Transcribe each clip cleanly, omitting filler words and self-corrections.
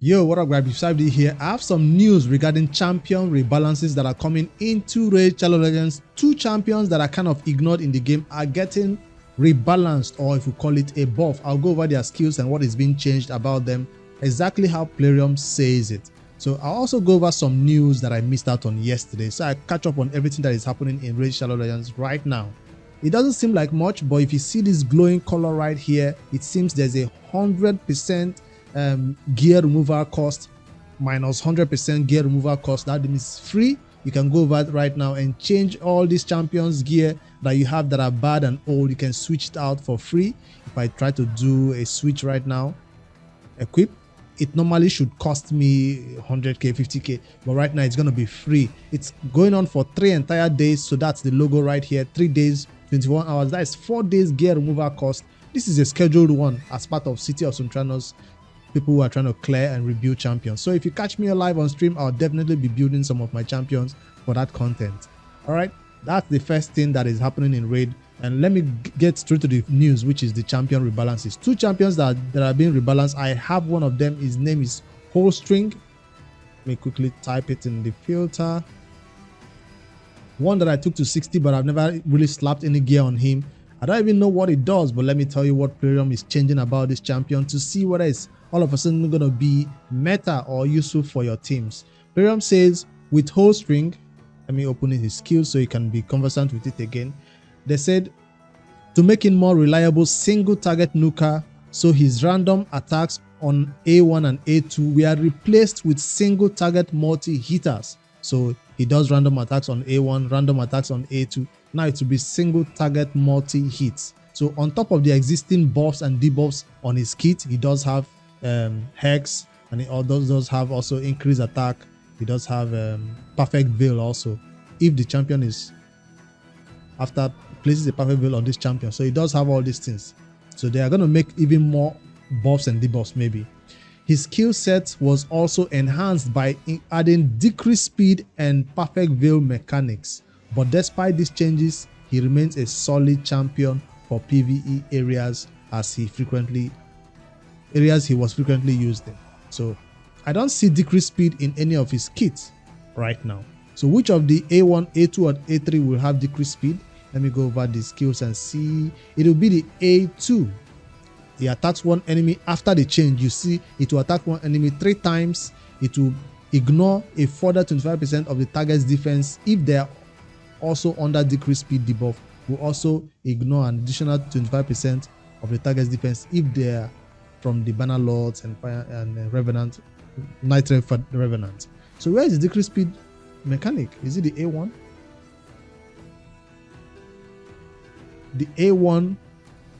Yo, what up, guys? Beside here, I have some news regarding champion rebalances that are coming into Raid Shadow Legends. Two champions that are kind of ignored in the game are getting rebalanced, or if we call it a buff. I'll go over their skills and what is being changed about them, exactly how Plarium says it. So I'll also go over some news that I missed out on yesterday, so I catch up on everything that is happening in Raid Shadow Legends right now. It doesn't seem like much, but if you see this glowing color right here, it seems there's a 100% gear removal cost minus 100% gear removal cost. That means free. You can go over it right now and change all these champions gear that you have that are bad and old. You can switch it out for free. If I try to do a switch right now, equip, it normally should cost me 100k 50k, but right now it's going to be free. It's going on for 3 entire days, so that's the logo right here. 3 days, 21 hours. That is 4 days gear removal cost. This is a scheduled one as part of City of Suntranos, people who are trying to clear and rebuild champions. So if you catch me live on stream, I'll definitely be building some of my champions for that content. All right, that's the first thing that is happening in Raid. And let me get straight to the news, which is the champion rebalances. Two champions that are being rebalanced. I have one of them. His name is Whole String. Let me quickly type it in the filter. One that I took to 60, but I've never really slapped any gear on him. I don't even know what it does, but let me tell you what Plarium is changing about this champion to see whether it's all of a sudden going to be meta or useful for your teams. Plarium says with Whole String, let me open his skills so you can be conversant with it again. They said to make him more reliable single target nuker, so his random attacks on A1 and A2 were replaced with single target multi hitters. So he does random attacks on A1, random attacks on A2. Now it will be single target multi hits. So on top of the existing buffs and debuffs on his kit, he does have Hex, and he does have also increased attack. He does have perfect veil also, if the champion is after places a perfect veil on this champion. So he does have all these things, so they are going to make even more buffs and debuffs. Maybe his skill set was also enhanced by adding decreased speed and perfect veil mechanics, but despite these changes, he remains a solid champion for PvE areas as he was frequently used in. So I don't see decreased speed in any of his kits right now. So which of the A1, A2, and A3 will have decreased speed? Let me go over the skills and see. It will be the A2. He attacks one enemy after the change. You see, it will attack one enemy 3 times. It will ignore a further 25% of the target's defense. If they are also under decreased speed debuff, will also ignore an additional 25% of the target's defense if they are from the Banner Lords and Fire and Revenant, Night Revenant. So where is the decreased speed mechanic? Is it the A1? The A1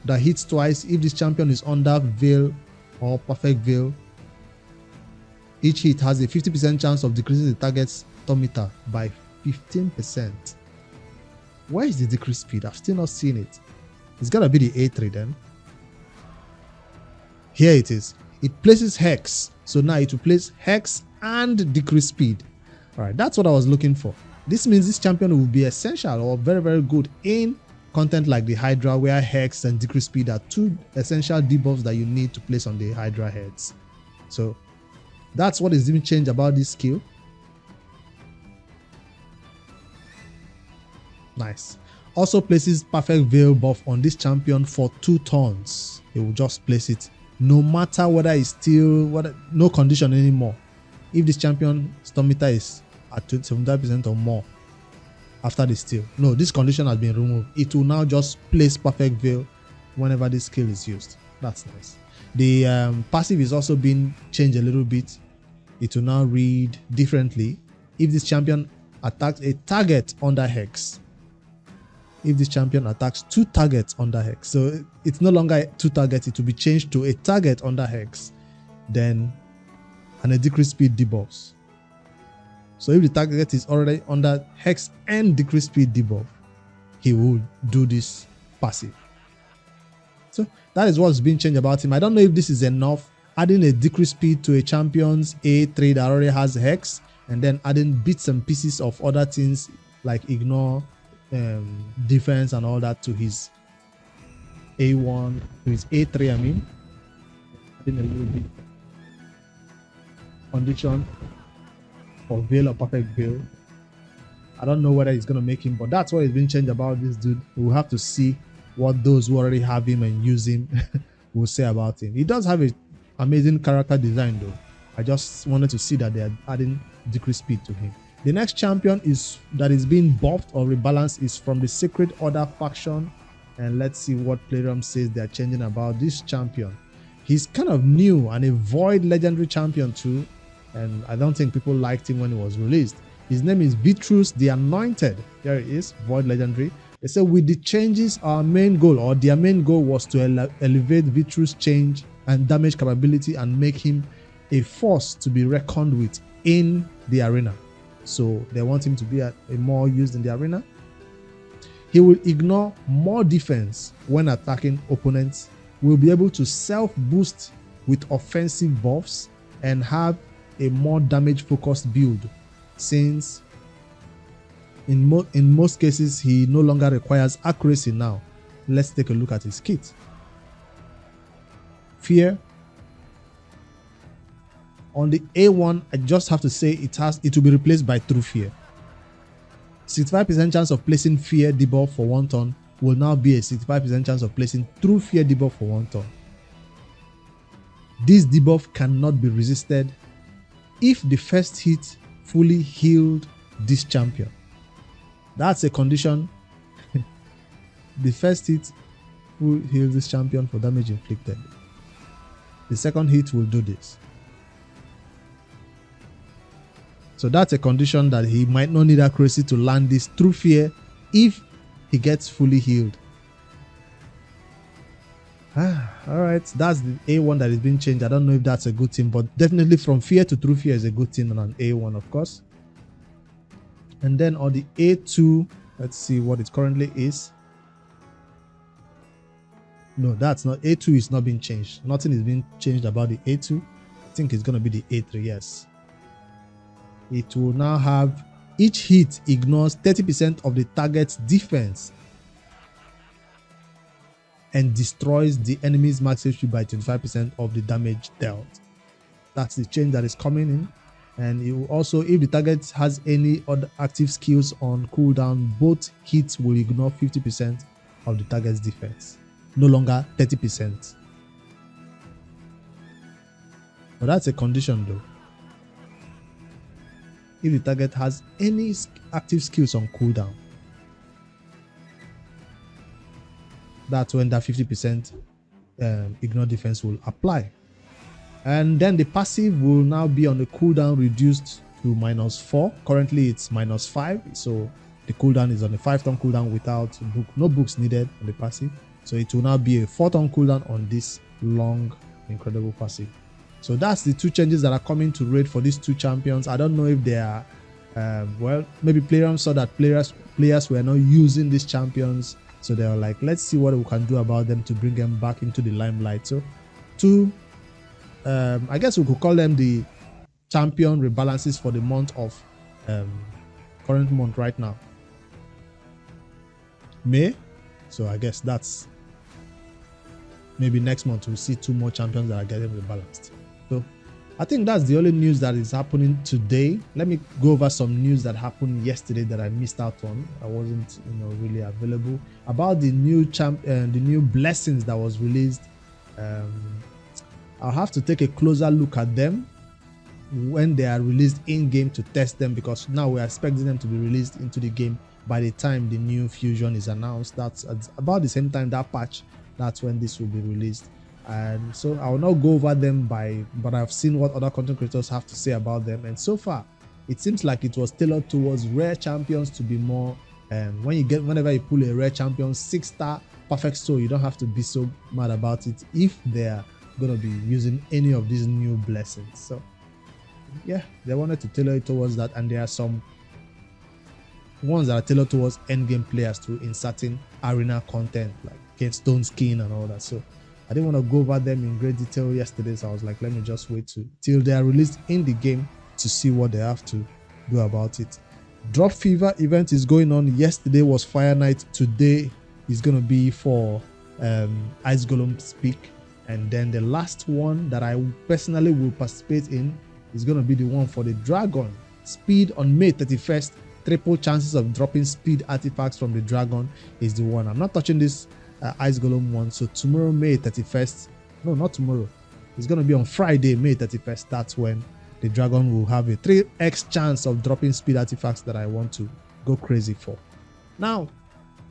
that hits twice if this champion is under veil or perfect veil. Each hit has a 50% chance of decreasing the target's turn meter by 15%. Where is the decreased speed? I've still not seen it. It's gotta be the A3 then. Here it is. It places Hex. So now it will place Hex and decrease speed. Alright, that's what I was looking for. This means this champion will be essential or very, very good in content like the Hydra, where Hex and decrease speed are 2 essential debuffs that you need to place on the Hydra heads. So that's what is being changed about this skill. Nice. Also places perfect veil buff on this champion for 2 turns. It will just place it no matter whether it's still no condition anymore. If this champion turn meter is at 75% or more after the steal, no, this condition has been removed. It will now just place perfect veil whenever this skill is used. That's nice. The passive is also being changed a little bit. It will now read differently if this champion attacks a target under Hex. If this champion attacks 2 targets under Hex, so it's no longer 2 targets, it will be changed to a target under Hex, then and a decreased speed debuffs. So if the target is already under Hex and decreased speed debuff, he will do this passive. So that is what's being changed about him. I don't know if this is enough, adding a decreased speed to a champion's A3 that already has Hex, and then adding bits and pieces of other things like ignore, defense and all that to his A1, to his A3, I mean. Adding a little bit condition for Veil or Perfect Veil. I don't know whether it's going to make him, but that's what is being changed about this dude. We'll have to see what those who already have him and use him will say about him. He does have an amazing character design though. I just wanted to see that they are adding decrease speed to him. The next champion that is being buffed or rebalanced is from the Sacred Order faction. And let's see what Playroom says they are changing about this champion. He's kind of new and a Void legendary champion too. And I don't think people liked him when he was released. His name is Vitrus the Anointed. There it is, Void legendary. They say with the changes, our main goal or their main goal was to elevate Vitrus' change and damage capability and make him a force to be reckoned with in the arena. So they want him to be a more used in the arena. He will ignore more defense when attacking opponents, will be able to self-boost with offensive buffs, and have a more damage-focused build, since in most cases he no longer requires accuracy now. Let's take a look at his kit. Fear. On the A1, I just have to say it will be replaced by True Fear. 65% chance of placing Fear debuff for 1 turn will now be a 65% chance of placing True Fear debuff for 1 turn. This debuff cannot be resisted if the first hit fully healed this champion. That's a condition. The first hit will heal this champion for damage inflicted. The second hit will do this. So that's a condition that he might not need accuracy to land this True Fear if he gets fully healed. Alright, that's the A1 that is being changed. I don't know if that's a good thing, but definitely from Fear to True Fear is a good thing on an A1, of course. And then on the A2, let's see what it currently is. No, that's not. A2 is not being changed. Nothing is being changed about the A2. I think it's going to be the A3, yes. It will now have each hit ignores 30% of the target's defense and destroys the enemy's max HP by 25% of the damage dealt. That's the change that is coming in. And it will also, if the target has any other active skills on cooldown, both hits will ignore 50% of the target's defense, no longer 30%. But that's a condition though. If the target has any active skills on cooldown, that's when that 50% ignore defense will apply. And then the passive will now be on the cooldown reduced to -4. Currently it's -5, so the cooldown is on a 5-turn cooldown without no books needed on the passive. So it will now be a 4-turn cooldown on this long incredible passive. So that's the 2 changes that are coming to raid for these 2 champions. I don't know if they are, well, maybe Playroom saw that players were not using these champions. So they were like, let's see what we can do about them to bring them back into the limelight. So 2, I guess we could call them the champion rebalances for the month of, current month right now, May. So I guess that's maybe next month we'll see 2 more champions that are getting rebalanced. So I think that's the only news that is happening today. Let me go over some news that happened yesterday that I missed out on. I wasn't, really available. About the new the new blessings that was released. I'll have to take a closer look at them when they are released in game to test them, because now we're expecting them to be released into the game by the time the new fusion is announced. That's about the same time that patch. That's when this will be released. And so I will not go over them but I've seen what other content creators have to say about them, and so far it seems like it was tailored towards rare champions to be more whenever you pull a rare champion 6-star perfect soul, you don't have to be so mad about it if they're going to be using any of these new blessings. So yeah, they wanted to tailor it towards that, and there are some ones that are tailored towards endgame players too in certain arena content like Stone Skin and all that. So I didn't want to go over them in great detail yesterday, so I was like, let me just wait till they are released in the game to see what they have to do about it. Drop Fever event is going on. Yesterday was Fire Night. Today is going to be for Ice Golem Speak. And then the last one that I personally will participate in is going to be the one for the dragon. Speed on May 31st. Triple chances of dropping speed artifacts from the dragon is the one. I'm not touching this ice golem one. So tomorrow, May 31st. No, not tomorrow. It's going to be on Friday, May 31st. That's when the dragon will have a 3x chance of dropping speed artifacts that I want to go crazy for. Now,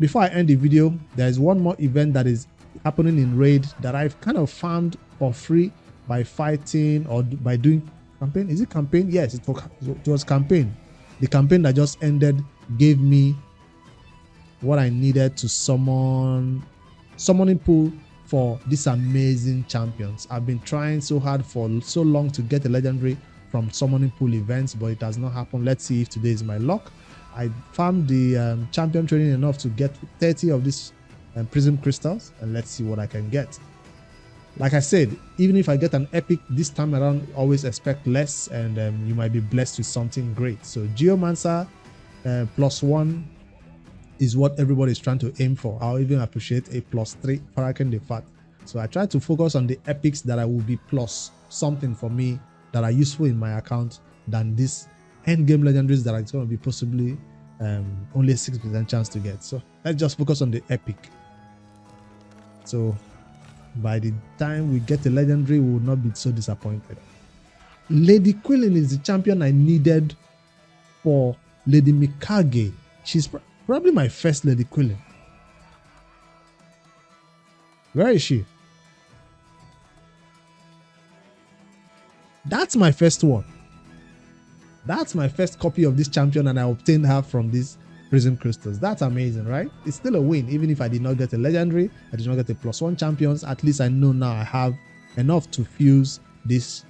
before I end the video, there is one more event that is happening in raid that I've kind of farmed for free by fighting or by doing campaign. Is it campaign? Yes, it was campaign. The campaign that just ended gave me what I needed to summoning pool for these amazing champions. I've been trying so hard for so long to get a legendary from summoning pool events, but it has not happened. Let's see if today is my luck. I farmed the champion training enough to get 30 of these prism crystals, and let's see what I can get. Like I said, even if I get an epic this time around, always expect less, and you might be blessed with something great. So Geomancer +1 is what everybody is trying to aim for. I'll even appreciate a +3 Paraken the Fat. So I try to focus on the epics that I will be plus something for me that are useful in my account than these end game legendaries that are going to be possibly only a 6% chance to get. So let's just focus on the epic. So by the time we get a legendary, we will not be so disappointed. Lady Quillen is the champion I needed for Lady Mikage. She's probably my first Lady Quillen. Where is she? That's my first one. That's my first copy of this champion, and I obtained her from these prism crystals. That's amazing, right? It's still a win. Even if I did not get a legendary, I did not get a +1 champions, at least I know now I have enough to fuse this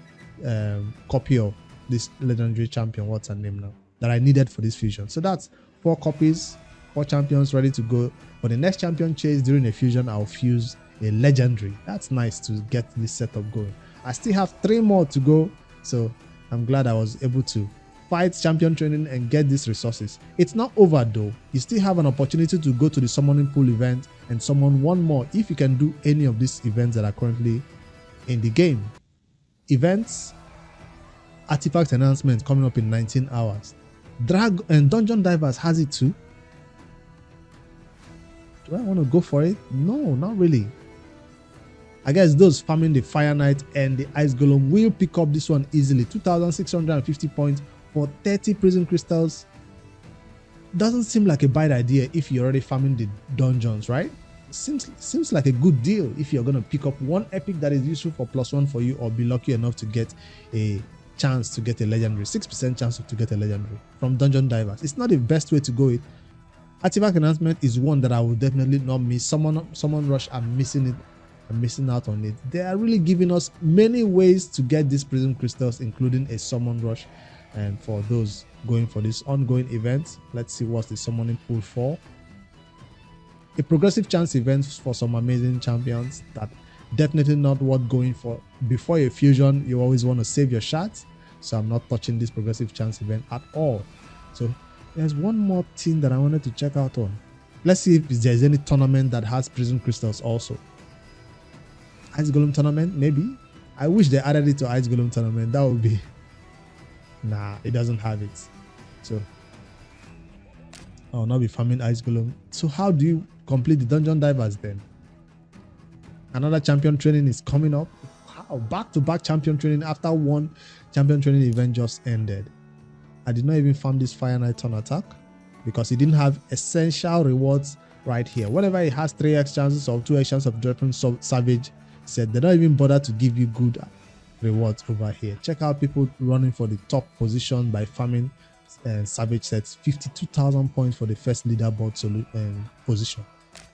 copy of this legendary champion, what's her name now, that I needed for this fusion. So that's 4 copies, 4 champions ready to go. For the next champion chase during a fusion, I'll fuse a legendary. That's nice to get this setup going. I still have 3 more to go, so I'm glad I was able to fight champion training and get these resources. It's not over though. You still have an opportunity to go to the summoning pool event and summon one more if you can do any of these events that are currently in the game. Events, artifact announcement coming up in 19 hours. Drag and Dungeon Divers has it too. Do I want to go for it? No, not really. I guess those farming the Fire Knight and the Ice Golem will pick up this one easily. 2,650 points for 30 prism crystals. Doesn't seem like a bad idea if you're already farming the dungeons, right? Seems like a good deal if you're going to pick up one epic that is useful for +1 for you, or be lucky enough to get a chance to get a legendary. 6% chance to get a legendary from Dungeon Divers. It's not the best way to go it. Artifact announcement is one that I will definitely not miss. Summon Rush, I'm missing it. I'm missing out on it. They are really giving us many ways to get these prism crystals, including a summon rush. And for those going for this ongoing event, let's see what's the summoning pool for. A progressive chance event for some amazing champions that definitely not worth going for. Before a fusion, you always want to save your shots, so I'm not touching this progressive chance event at all. So there's one more thing that I wanted to check out on. Let's see if there's any tournament that has prism crystals also. Ice Golem tournament, maybe. I wish they added it to Ice Golem tournament. That would be... Nah, it doesn't have it. So I'll not be farming Ice Golem. So how do you complete the Dungeon Divers then? Another champion training is coming up. How? Back-to-back champion training after one champion training event just ended. I did not even farm this Fire Knight turn attack because it didn't have essential rewards right here. Whatever it has 3x chances or 2x chances of dropping Savage said, they don't even bother to give you good rewards over here. Check out people running for the top position by farming Savage sets. 52,000 points for the first leaderboard position.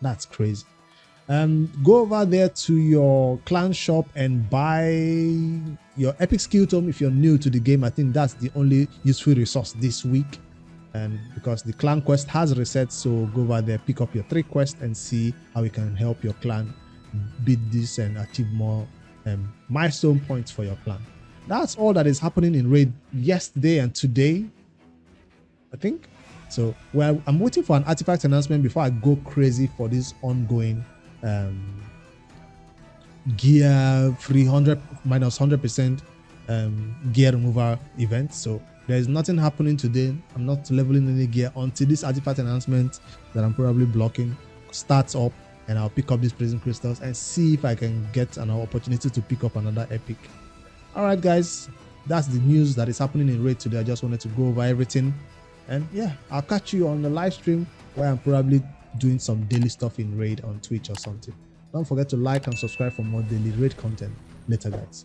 That's crazy. Go over there to your clan shop and buy your epic skill tome if you're new to the game. I think that's the only useful resource this week, and because the clan quest has reset, so go over there, pick up your 3 quests and see how you can help your clan beat this and achieve more milestone points for your clan. That's all that is happening in raid yesterday and today, I think. So well, I'm waiting for an artifact announcement before I go crazy for this ongoing gear free 100 minus 100% gear removal event. So there's nothing happening today. I'm not leveling any gear until this artifact announcement that I'm probably blocking starts up, and I'll pick up these prism crystals and see if I can get an opportunity to pick up another epic. All right, guys, that's the news that is happening in raid today. I just wanted to go over everything, and yeah, I'll catch you on the live stream where I'm probably doing some daily stuff in raid on Twitch or something. Don't forget to like and subscribe for more daily raid content. Later, guys.